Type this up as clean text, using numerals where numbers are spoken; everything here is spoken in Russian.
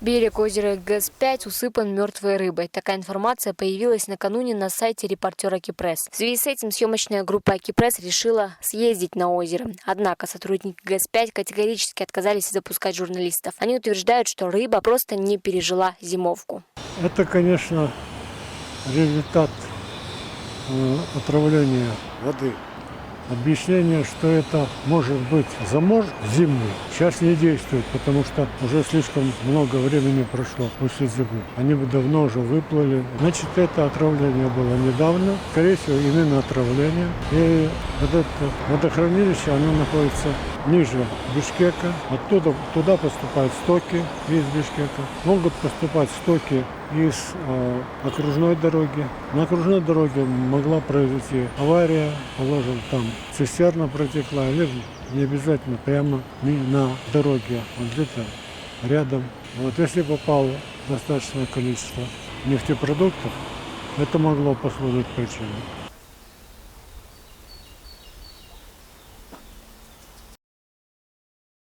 Берег озера ГЭС-5 усыпан мертвой рыбой. Такая информация появилась накануне на сайте репортера Кипресс. В связи с этим съемочная группа Кипресс решила съездить на озеро. Однако сотрудники ГЭС-5 категорически отказались запускать журналистов. Они утверждают, что рыба просто не пережила зимовку. Это, конечно, результат отравления воды. Объяснение, что это может быть заморозок зимний, сейчас не действует, потому что уже слишком много времени прошло после зимы. Они бы давно уже выплыли. Значит, это отравление было недавно. Скорее всего, именно отравление. И вот это водохранилище, оно находится ниже Бишкека. Оттуда туда поступают стоки из Бишкека. Могут поступать стоки из окружной дороги. На окружной дороге могла произойти авария, положим, там цистерна протекла, или не обязательно прямо на дороге, вот где-то рядом. Вот если попало достаточное количество нефтепродуктов, это могло послужить причиной.